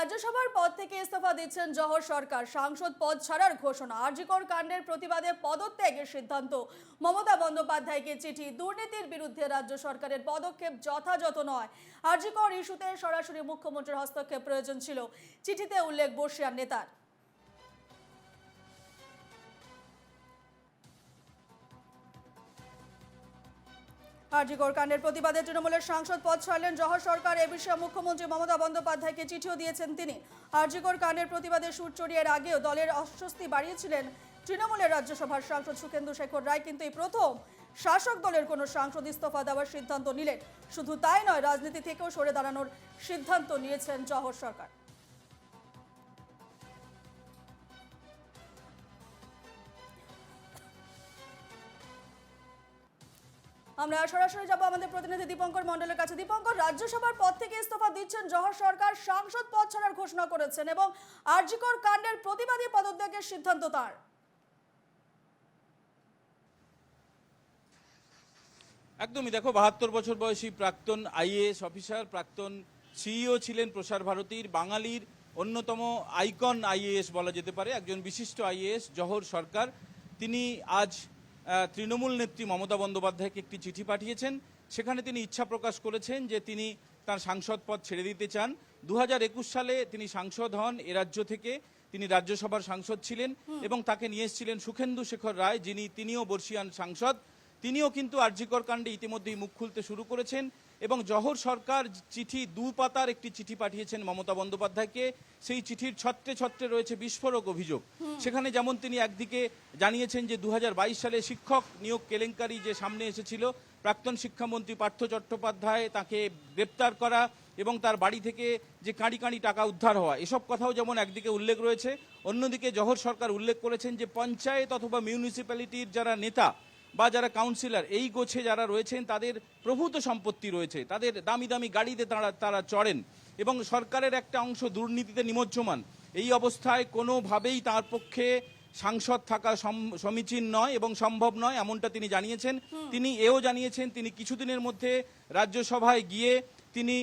রাজ্যসভার পদ থেকে ইস্তফা দিচ্ছেন জহর সরকার। সাংসদ পদ ছাড়ার ঘোষণা, আরজিকর কাণ্ডের প্রতিবাদে পদত্যাগের সিদ্ধান্ত, মমতা বন্দ্যোপাধ্যায়কে চিঠি। দুর্নীতির বিরুদ্ধে রাজ্য সরকারের পদক্ষেপ যথাযথ নয়। আরজিকর ইস্যুতে সরাসরি মুখ্যমন্ত্রীর হস্তক্ষেপ প্রয়োজন ছিল, চিঠিতে উল্লেখ বর্ষিয়ান নেতার। আরজিকর কাণ্ডের প্রতিবাদে তৃণমূলের সাংসদ পদ ছাড়লেন জহর সরকার। এ বিষয়ে মুখ্যমন্ত্রী মমতা বন্দ্যোপাধ্যায়কে চিঠিও দিয়েছেন তিনি। আরজিকর কাণ্ডের প্রতিবাদে সুর চড়িয়ে আগেও দলের অস্বস্তি বাড়িয়েছিলেন তৃণমূলের রাজ্যসভার সাংসদ সুখেন্দু শেখর রায়, কিন্তু এই প্রথম শাসক দলের কোনো সাংসদ ইস্তফা দেওয়ার সিদ্ধান্ত নিলেন। শুধু তাই নয়, রাজনীতি থেকেও সরে দাঁড়ানোর সিদ্ধান্ত নিয়েছেন জহর সরকার। আমরা সরাসরি যাব আমাদের প্রতিনিধি দীপঙ্কর মণ্ডলের কাছে। দীপঙ্কর, রাজ্যসভার পদ থেকে ইস্তফা দিচ্ছেন জহর সরকার, সাংসদ পদ ছাড়ার ঘোষণা করেছেন এবং আরজিকর কাণ্ডের প্রতিবাদী পদত্যাগের সিদ্ধান্ত তার। একদমই, দেখো 72 বছর বয়সী প্রাক্তন আইএএস অফিসার, প্রাক্তন সিইও ছিলেন প্রসার ভারতীর, বাঙালির অন্যতম আইকন আইএএস বলা যেতে পারে, একজন বিশিষ্ট আইএএস জহর সরকার। তিনি আজ তৃণমূল নেত্রী মমতা বন্দ্যোপাধ্যায়কে একটি চিঠি পাঠিয়েছেন। সেখানে তিনি ইচ্ছা প্রকাশ করেছেন যে তিনি তার সাংসদ পদ ছেড়ে দিতে চান। 2021 সালে তিনি সাংসদ হন এ রাজ্য থেকে। তিনি রাজ্যসভার সাংসদ ছিলেন এবং তাকে নিয়ে এসেছিলেন সুখেন্দু শেখর রায়, তিনিও বর্ষিয়ান সাংসদ। তিনিও কিন্তু আরজিকর কাণ্ডে ইতিমধ্যেই মুখ খুলতে শুরু করেছেন এবং জহর সরকার চিঠি, 2 পাতার একটি চিঠি পাঠিয়েছেন মমতা বন্দ্যোপাধ্যায়কে। সেই চিঠির ছত্রে ছত্রে রয়েছে বিস্ফোরক অভিযোগ। সেখানে যেমন তিনি একদিকে জানিয়েছেন যে 2022 সালে শিক্ষক নিয়োগ কেলেঙ্কারি যে সামনে এসেছিল, প্রাক্তন শিক্ষামন্ত্রী পার্থ চট্টোপাধ্যায় তাকে গ্রেপ্তার করা এবং তার বাড়ি থেকে যে কাঁড়ি কাঁড়ি টাকা উদ্ধার হওয়া, এসব কথাও যেমন একদিকে উল্লেখ রয়েছে, অন্যদিকে জহর সরকার উল্লেখ করেছেন যে পঞ্চায়েত অথবা মিউনিসিপ্যালিটির যারা নেতা বা যারা কাউন্সিলর, এই গোছে যারা রয়েছেন তাদের প্রভূত সম্পত্তি রয়েছে, তাদের দামি দামি গাড়িতে তারা চড়েন এবং সরকারের একটা অংশ দুর্নীতিতে নিমজ্জমান। এই অবস্থায় কোনোভাবেই তার পক্ষে সাংসদ থাকা সমীচীন নয় এবং সম্ভব নয়, এমনটা তিনি জানিয়েছেন। তিনি এও জানিয়েছেন তিনি কিছুদিনের মধ্যে রাজ্যসভায় গিয়ে তিনি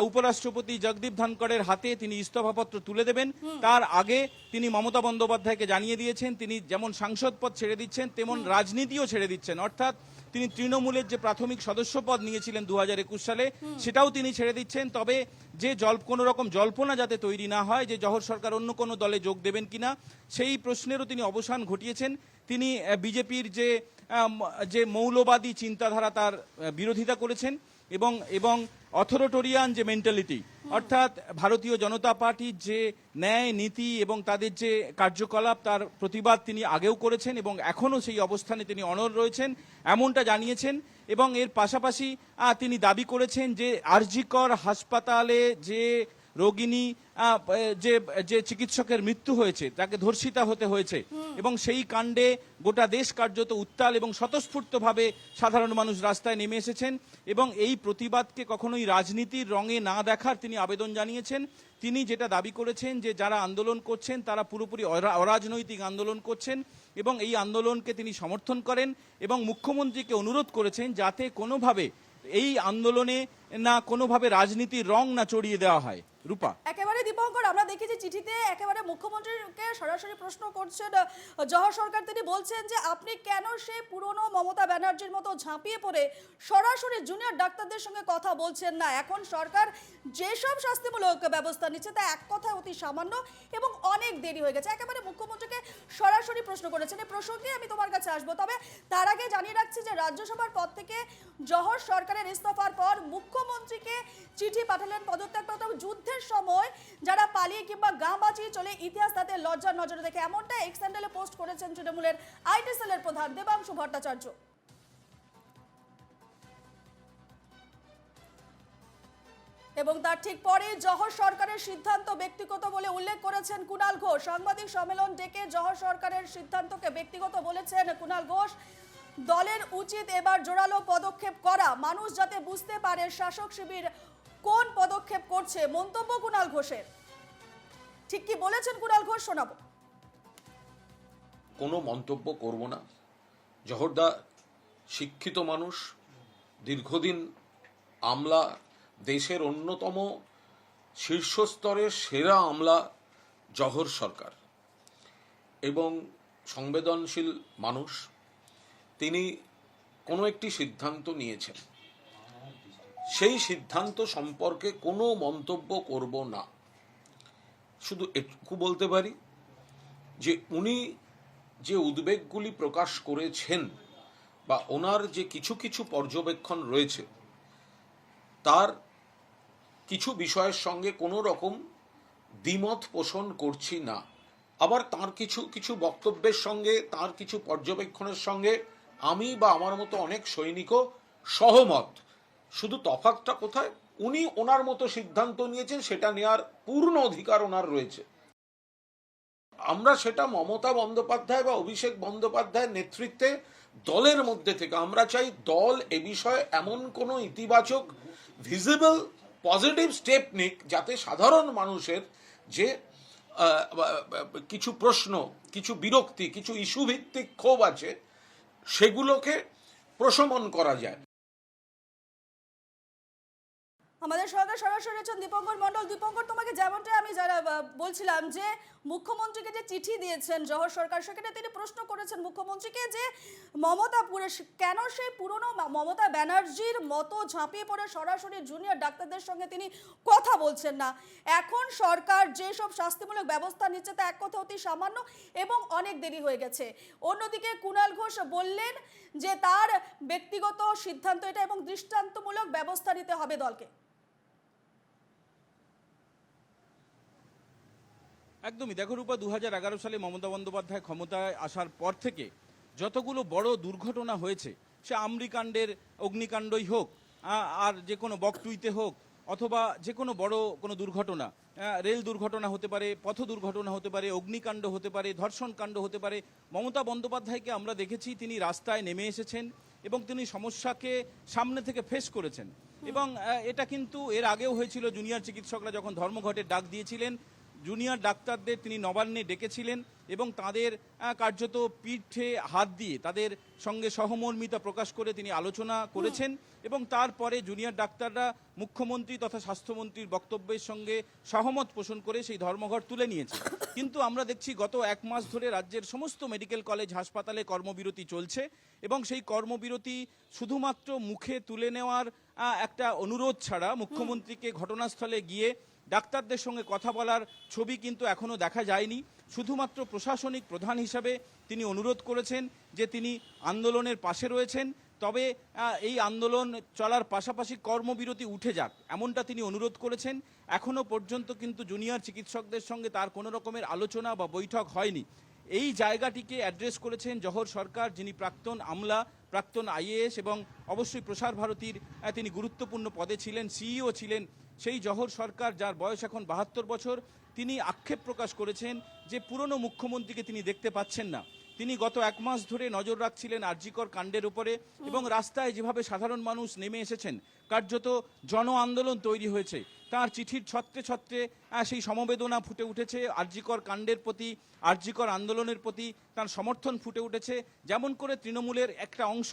উপরাষ্ট্রপতি জগদীপ ধনকড়ের হাতে তিনি ইস্তফাপত্র তুলে দেবেন। তার আগে তিনি মমতা বন্দ্যোপাধ্যায়কে জানিয়ে দিয়েছেন তিনি যেমন সাংসদ পদ ছেড়ে দিচ্ছেন তেমন রাজনীতিও ছেড়ে দিচ্ছেন। অর্থাৎ তিনি তৃণমূলের যে প্রাথমিক সদস্য পদ নিয়েছিলেন 2021 সালে, সেটাও তিনি ছেড়ে দিচ্ছেন। তবে যে কোনো রকম জল্পনা যাতে তৈরি না হয় যে জহর সরকার অন্য কোনো দলে যোগ দেবেন কিনা, সেই প্রশ্নেরও তিনি অবসান ঘটিয়েছেন। তিনি বিজেপির যে মৌলবাদী চিন্তাধারা তার বিরোধিতা করেছেন এবং অথরিটেরিয়ান যে মেন্টালিটি, অর্থাৎ ভারতীয় জনতা পার্টির যে ন্যায় নীতি এবং তাদের যে কার্যকলাপ, তার প্রতিবাদ তিনি আগেও করেছেন এবং এখনও সেই অবস্থানে তিনি অনড় রয়েছেন, এমনটা জানিয়েছেন। এবং এর পাশাপাশি তিনি দাবি করেছেন যে আরজিকর হাসপাতালে যে রোগিনী যে চিকিৎসকের মৃত্যু হয়েছে, তাকে ধর্ষিতা হতে হয়েছে এবং সেই কাণ্ডে গোটা দেশ কার্যত উত্তাল এবং স্বতঃস্ফূর্তভাবে সাধারণ মানুষ রাস্তায় নেমে এসেছেন এবং এই প্রতিবাদকে কখনোই রাজনীতির রঙে না দেখার তিনি আবেদন জানিয়েছেন। তিনি যেটা দাবি করেছেন যে যারা আন্দোলন করছেন তারা পুরোপুরি অরাজনৈতিক আন্দোলন করছেন এবং এই আন্দোলনকে তিনি সমর্থন করেন এবং মুখ্যমন্ত্রীকে অনুরোধ করেছেন যাতে কোনোভাবে এই আন্দোলনে না কোনোভাবে রাজনীতির রং না চড়িয়ে দেওয়া হয়। রূপা, একেবারে দীপঙ্কর, আমরা দেখেছি চিঠিতে একেবারে মুখ্যমন্ত্রীকে সরাসরি প্রশ্ন করছেন জহর সরকার। তিনি বলছেন যে আপনি কেন সেই পুরনো মমতা ব্যানার্জির মতো ঝাঁপিয়ে পড়ে সরাসরি জুনিয়র ডাক্তারদের সঙ্গে কথা বলছেন না। এখন সরকার যেসব শাস্তিমূলক ব্যবস্থা নিচ্ছে তা এক কথায় অতি সামান্য এবং অনেক দেরি হয়ে গেছে। একেবারে মুখ্যমন্ত্রীকে সরাসরি প্রশ্ন করেছেন। এই প্রসঙ্গে আমি তোমার কাছে আসবো, তবে তার আগে জানিয়ে রাখছি যে রাজ্যসভার পদ থেকে জহর সরকারের ইস্তফার পর মুখ্যমন্ত্রীকে চিঠি পাঠালেন পদত্যাগপত্র। যুদ্ধের সময় যারা পালিয়ে কিংবা গা বাঁচিয়ে চলে ইতিহাস তাদের লজ্জার নজরে দেখে, এমনটা এক্স হ্যান্ডেলে পোস্ট করেছেন তৃণমূলের আইটি সেলের প্রধান দেবাংশু ভট্টাচার্য। এবং তার ঠিক পরে জহর সরকারের সিদ্ধান্ত ব্যক্তিগত বলে উল্লেখ করেছেন কুণাল ঘোষ। সাংবাদিক সম্মেলন ডেকে জহর সরকারের সিদ্ধান্তকে ব্যক্তিগত বলেছেন কুণাল ঘোষ। দলের উচিত এবার জোরালো পদক্ষেপ করা, মানুষ যাতে বুঝতে পারে শাসক শিবির কোন পদক্ষেপ করছে। মন্তব্য কুণাল ঘোষের। ঠিক কি বলেছেন কুণাল ঘোষ, শোনাবো। কোনো মন্তব্য করব না। জহরদা শিক্ষিত মানুষ, দীর্ঘদিন আমলা, দেশের অন্যতম শীর্ষস্তরের সেরা আমলা জহর সরকার এবং সংবেদনশীল মানুষ, তিনি কোনো একটি সিদ্ধান্ত নিয়েছেন, সেই সিদ্ধান্ত সম্পর্কে কোনো মন্তব্য করব না। শুধু এটুকু বলতে পারি যে উনি যে উদ্বেগগুলি প্রকাশ করেছেন বা ওনার যে কিছু কিছু পর্যবেক্ষণ রয়েছে, তার কিছু বিষয়ের সঙ্গে কোনো রকম দ্বিমত পোষণ করছি না। আবার তার কিছু কিছু বক্তব্যের সঙ্গে, তার কিছু পর্যবেক্ষণের সঙ্গে আমি বা আমার মতো অনেক সৈনিকও সহমত। শুধু তফাৎটা কোথায়, উনি ওনার মতো সিদ্ধান্ত নিয়েছেন, সেটা নেওয়ার পূর্ণ অধিকার ওনার রয়েছে। আমরা সেটা মমতা বন্দ্যোপাধ্যায় বা অভিষেক বন্দ্যোপাধ্যায়ের নেতৃত্বে দলের মধ্যে থেকে আমরা চাই দল এ বিষয়ে এমন কোনো ইতিবাচক ভিজিবল পজিটিভ স্টেপ নিক, যাতে সাধারণ মানুষের যে কিছু প্রশ্ন, কিছু বিরক্তি, কিছু ইস্যু ভিত্তিক ক্ষোভ আছে, সেগুলোকে প্রশমন করা যায়। আমাদের সঙ্গে সরাসরি আছেন দীপঙ্কর মণ্ডল। দীপঙ্কর, তোমাকে যেমনটা আমি বলছিলাম যে মুখ্যমন্ত্রীকে যে চিঠি দিয়েছেন জহর সরকার, সেখানে তিনি প্রশ্ন করেছেন মুখ্যমন্ত্রীকে যে মমতা কেন সেই পুরনো মমতা ব্যানার্জির মতো ঝাঁপিয়ে পড়ে সরাসরি জুনিয়র ডাক্তারদের সঙ্গে তিনি কথা বলছেন না। এখন সরকার যেসব শাস্তিমূলক ব্যবস্থা নিচ্ছে তা এক কথা অতি সামান্য এবং অনেক দেরি হয়ে গেছে। অন্যদিকে কুণাল ঘোষ বললেন যে তার ব্যক্তিগত সিদ্ধান্ত এটা এবং দৃষ্টান্তমূলক ব্যবস্থা নিতে হবে দলকে। একদমই দেখো রূপা, 2011 সালে মমতা বন্দ্যোপাধ্যায় ক্ষমতায় আসার পর থেকে যতগুলো বড় দুর্ঘটনা হয়েছে, সে আমরিকাণ্ডের অগ্নিকাণ্ডই হোক, আর যে কোনো বকটুইতে হোক, অথবা যে কোনো বড় কোনো দুর্ঘটনা, রেল দুর্ঘটনা হতে পারে, পথ দুর্ঘটনা হতে পারে, অগ্নিকাণ্ড হতে পারে, ধর্ষণকাণ্ড হতে পারে, মমতা বন্দ্যোপাধ্যায়কে আমরা দেখেছি তিনি রাস্তায় নেমে এসেছেন এবং তিনি সমস্যাকে সামনে থেকে ফেস করেছেন। এবং এটা কিন্তু এর আগেও হয়েছিল, জুনিয়র চিকিৎসকরা যখন ধর্মঘটের ডাক দিয়েছিলেন, জুনিয়র ডাক্তারদের তিনি নবান্নে ডেকেছিলেন এবং তাদের কার্যত পিঠে হাত দিয়ে তাদের সঙ্গে সহমর্মিতা প্রকাশ করে তিনি আলোচনা করেছেন এবং তারপরে জুনিয়র ডাক্তাররা মুখ্যমন্ত্রী তথা স্বাস্থ্যমন্ত্রীর বক্তব্যের সঙ্গে সহমত পোষণ করে সেই ধর্মঘট তুলে নিয়েছে। কিন্তু আমরা দেখছি গত এক মাস ধরে রাজ্যের সমস্ত মেডিকেল কলেজ হাসপাতালে কর্মবিরতি চলছে এবং সেই কর্মবিরতি শুধুমাত্র মুখে তুলে নেওয়ার একটা অনুরোধ ছাড়া মুখ্যমন্ত্রীকে ঘটনাস্থলে গিয়ে ডাক্তারদের সঙ্গে কথা বলার ছবি কিন্তু এখনো দেখা যায়নি। শুধুমাত্র প্রশাসনিক প্রধান হিসাবে তিনি অনুরোধ করেছেন যে তিনি আন্দোলনের পাশে রয়েছেন, তবে এই আন্দোলন চলার পাশাপাশি কর্মবিরতি উঠে যাক, এমনটা তিনি অনুরোধ করেছেন। এখনো পর্যন্ত কিন্তু জুনিয়র চিকিৎসকদের সঙ্গে তার কোনো রকমের আলোচনা বা বৈঠক হয়নি। এই জায়গাটিকে অ্যাড্রেস করেছেন জহর সরকার, যিনি প্রাক্তন আমলা, প্রাক্তন আইএএস এবং অবশ্যই প্রসার ভারতীর তিনি গুরুত্বপূর্ণ পদে ছিলেন, সিইও ছিলেন। সেই জহর সরকার, যার বয়স এখন 72 বছর, তিনি আক্ষেপ প্রকাশ করেছেন যে পুরনো মুখ্যমন্ত্রীকে তিনি দেখতে পাচ্ছেন না। তিনি গত এক মাস ধরে নজর রাখছিলেন আরজিকর কাণ্ডের উপরে এবং রাস্তায় যেভাবে সাধারণ মানুষ নেমে এসেছেন, কার্যত জন আন্দোলন তৈরি হয়েছে। তার চিঠির ছত্রে ছত্রে সেই সমবেদনা ফুটে উঠেছে আরজিকর কাণ্ডের প্রতি, আরজিকর আন্দোলনের প্রতি তার সমর্থন ফুটে উঠেছে। যেমন করে তৃণমূলের একটা অংশ,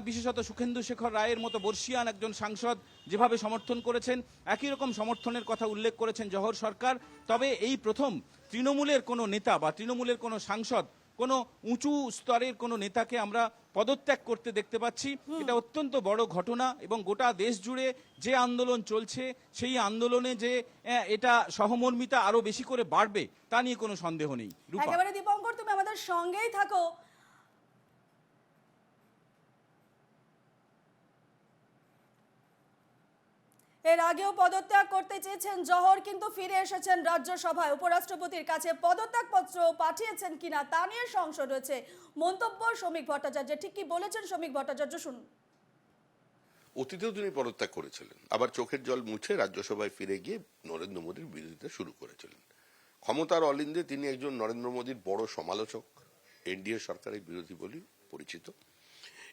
বিশেষত সুখেন্দু শেখর রায়ের মতো বর্ষিয়ান একজন সাংসদ যেভাবে সমর্থন করেছেন, একই রকম সমর্থনের কথা উল্লেখ করেছেন জহর সরকার। তবে এই প্রথম তৃণমূলের কোনো নেতা বা তৃণমূলের কোনো সাংসদ, কোনো উঁচু স্তরের কোনো নেতাকে আমরা পদত্যাগ করতে দেখতে পাচ্ছি। এটা অত্যন্ত বড় ঘটনা এবং গোটা দেশ জুড়ে যে আন্দোলন চলছে সেই আন্দোলনে যে এটা সহমর্মিতা আরো বেশি করে বাড়বে তা নিয়ে কোনো সন্দেহ নেই। একেবারে দীপঙ্কর, তুমি আমাদের সঙ্গেই থাকো। এর আগেও পদত্যাগ করতে চেয়েছেন জহর, কিন্তু ফিরে এসেছেন রাজ্যসভায়। উপরাষ্ট্রপতির কাছে পদত্যাগপত্র পাঠিয়েছেন কিনা তা নিয়ে সংশয় রয়েছে। মন্তব্য শ্রমিক ভট্টাচার্য। ঠিক কি বলেছেন শ্রমিক ভট্টাচার্য, শুনুন। অতীতেও তিনি পদত্যাগ করেছিলেন, আবার চোখের জল মুছে রাজ্যসভায় ফিরে গিয়ে নরেন্দ্র মোদীর বিরোধিতা শুরু করেছিলেন। ক্ষমতার অলিন্দে তিনি একজন নরেন্দ্র মোদীর বড় সমালোচক, এনডিএ সরকারের বিরোধী বলে পরিচিত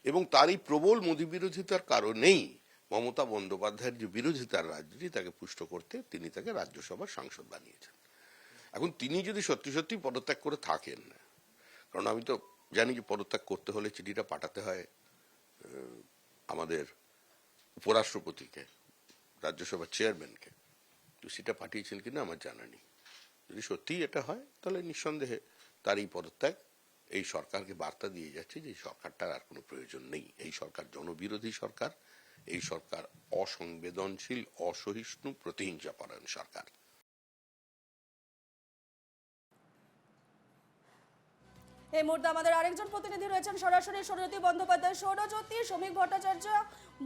এবং তারই প্রবল মোদী বিরোধিতার কারণেই মমতা বন্দ্যোপাধ্যায়ের যে বিরোধিতার রাজনীতি তাকে পুষ্ট করতে তিনি তাকে রাজ্যসভার সাংসদ বানিয়েছেন। এখন তিনি যদি সত্যি সত্যি পদত্যাগ করে থাকেন, কারণ আমি তো জানি যে পদত্যাগ করতে হলে চিঠিটা পাঠাতে হয় আমাদের উপরাষ্ট্রপতিকে, রাজ্যসভার চেয়ারম্যানকে, চিঠিটা পাঠিয়েছেন কিনা আমার জানা নেই। যদি সত্যিই এটা হয় তাহলে নিঃসন্দেহে তার এই পদত্যাগ এই সরকারকে বার্তা দিয়ে যাচ্ছে যে এই সরকারটার আর কোনো প্রয়োজন নেই। এই সরকার জনবিরোধী সরকার, এই সরকার অসংবেদনশীল, অসহিষ্ণু, প্রতিহিংসাপরায়ণ সরকার। এই মুহূর্তে আমাদের আরেকজন প্রতিনিধি রয়েছেন সরাসরি, সৌরজ্যোতি বন্দ্যোপাধ্যায়। সৌরজ্যোতি, শ্রমিক ভট্টাচার্য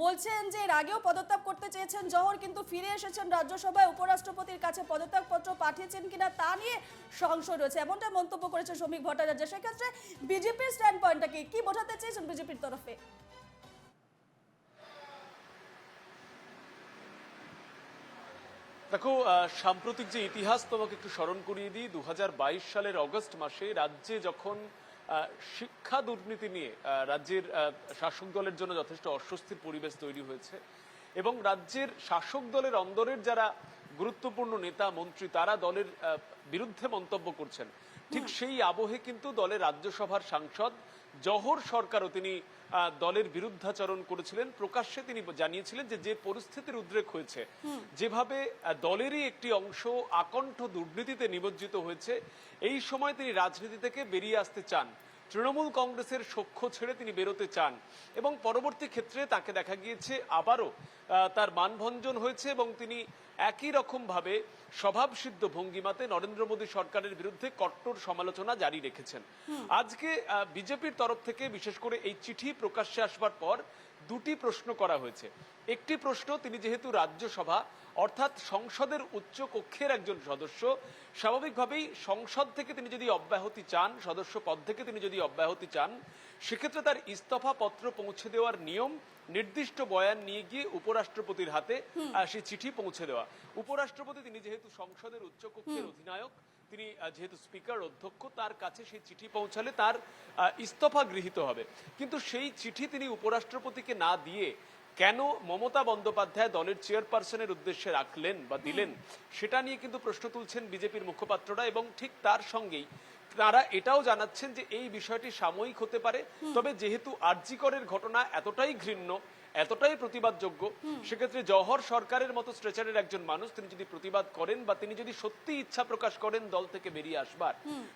বলছেন যে এর আগেও পদত্যাগ করতে চেয়েছেন জহর, কিন্তু ফিরে এসেছেন রাজ্যসভায়। উপরাষ্ট্রপতির কাছে পদত্যাগপত্র পাঠিয়েছেন কিনা তা নিয়ে সংশয় রয়েছে, এমনটা মন্তব্য করেছেন শ্রমিক ভট্টাচার্য। সেক্ষেত্রে বিজেপির স্ট্যান্ড পয়েন্টটা কি বোঝাতে চেয়েছেন বিজেপির তরফে? দেখো, সাম্প্রতিক যে ইতিহাস তোমাকে একটু স্মরণ করিয়ে দিই। 2022 সালের অগস্ট মাসে রাজ্যে যখন শিক্ষা দুর্নীতি নিয়ে রাজ্যের শাসক দলের জন্য যথেষ্ট অস্বস্তির পরিবেশ তৈরি হয়েছে এবং রাজ্যের শাসক দলের অন্দরের যারা গুরুত্বপূর্ণ নেতা মন্ত্রী তারা দলের বিরুদ্ধে মন্তব্য করছেন, ঠিক সেই আবহে কিন্তু দলের রাজ্যসভার সাংসদ জহর সরকারও তিনি দলের বিরুদ্ধাচরণ করেছিলেন। প্রকাশ্যে তিনি জানিয়েছিলেন যে পরিস্থিতির উদ্রেক হয়েছে, যেভাবে দলেরই একটি অংশ আকণ্ঠ দুর্নীতিতে নিমজ্জিত হয়েছে, এই সময় তিনি রাজনীতি থেকে বেরিয়ে আসতে চান, তৃণমূল কংগ্রেসের সখ্য ছেড়ে তিনি বেরোতে চান এবং পরবর্তী ক্ষেত্রে তাকে দেখা গিয়েছে আবারও তার মানভঞ্জন হয়েছে এবং তিনি একই রকম ভাবে স্বভাবসিদ্ধ ভঙ্গিমাতে নরেন্দ্র মোদী সরকারের বিরুদ্ধে কট্টর সমালোচনা জারি রেখেছেন। আজকে বিজেপির তরফ থেকে বিশেষ করে এই চিঠি প্রকাশ্যে আসবার পর দুটি প্রশ্ন করা হয়েছে। একটি প্রশ্ন, তিনি যেহেতু রাজ্যসভা অর্থাৎ সংসদের উচ্চ কক্ষের একজন সদস্য, স্বাভাবিকভাবেই সংসদ থেকে তিনি যদি অব্যাহতি চান, সদস্য পদ থেকে তিনি যদি অব্যাহতি চান, সেক্ষেত্রে তার ইস্তফা পত্র পৌঁছে দেওয়ার নিয়ম নির্দিষ্ট বয়ান নিয়ে গিয়ে উপরাষ্ট্রপতির হাতে সেই চিঠি পৌঁছে দেওয়া। উপরাষ্ট্রপতি তিনি যেহেতু সংসদের উচ্চকক্ষের অধিনায়ক, তিনি যেহেতু স্পিকার অধ্যক্ষ, তার কাছে সেই চিঠি পৌঁছালে তার ইস্তফা গৃহীত হবে। কিন্তু সেই চিঠি তিনি উপরাষ্ট্রপতিকে না দিয়ে কেন মমতা বন্দ্যোপাধ্যায় দলের চেয়ারপারসনের উদ্দেশ্যে রাখলেন বা দিলেন, সেটা নিয়ে কিন্তু প্রশ্ন তুলছেন বিজেপির মুখপাত্ররা এবং ঠিক তার সঙ্গেই তারা এটাও জানাচ্ছেন যে এই বিষয়টি সাময়িক হতে পারে, তবে যেহেতু আরজি করের ঘটনা এতটাই ঘৃণ্য, এতটাই প্রতিবাদযোগ্য, সেক্ষেত্রে জওহর সরকারের মতো স্ট্রেচারের একজন মানুষ তিনি যদি প্রতিবাদ করেন বা তিনি যদি সত্যি ইচ্ছা প্রকাশ করেন দল থেকে বেরিয়ে আসবার,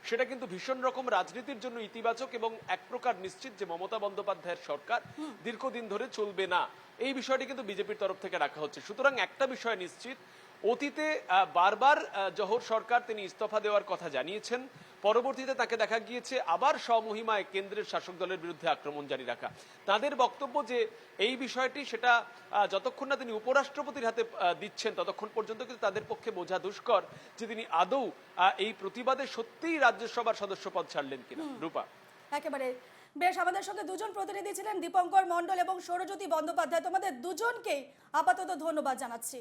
সেটা কিন্তু ভীষণ রকম রাজনীতির জন্য ইতিবাচক এবং এক প্রকার নিশ্চিত যে মমতা বন্দ্যোপাধ্যায়ের সরকার দীর্ঘদিন ধরে চলবে না। এই বিষয়টি কিন্তু বিজেপির তরফ থেকে রাখা হচ্ছে। সুতরাং একটা বিষয় নিশ্চিত, অতীতে বারবার জওহর সরকার তিনি ইস্তফা দেওয়ার কথা জানিয়েছেন, পরবর্তীতে তাকে দেখা গিয়েছে আবার স্বমহিমায় কেন্দ্রের শাসক দলের বিরুদ্ধে আক্রমণ জারি রাখা। তাদের বক্তব্য যে এই বিষয়টি সেটা যতক্ষণ না তিনি উপরাষ্ট্রপতির হাতে দিচ্ছেন ততক্ষণ পর্যন্ত কিন্তু তাদের পক্ষে বোঝা দুষ্কর যে তিনি আদৌ এই প্রতিবাদে সত্যিই রাজ্যসভার সদস্যপদ ছাড়লেন কিনা। রূপা, একেবারে বেশ, আমাদের সঙ্গে দুজন প্রতিনিধি ছিলেন, দীপঙ্কর মণ্ডল এবং সৌরজ্যোতি বন্দ্যোপাধ্যায়। তোমাদের দুজনকেই আপাতত ধন্যবাদ জানাচ্ছি।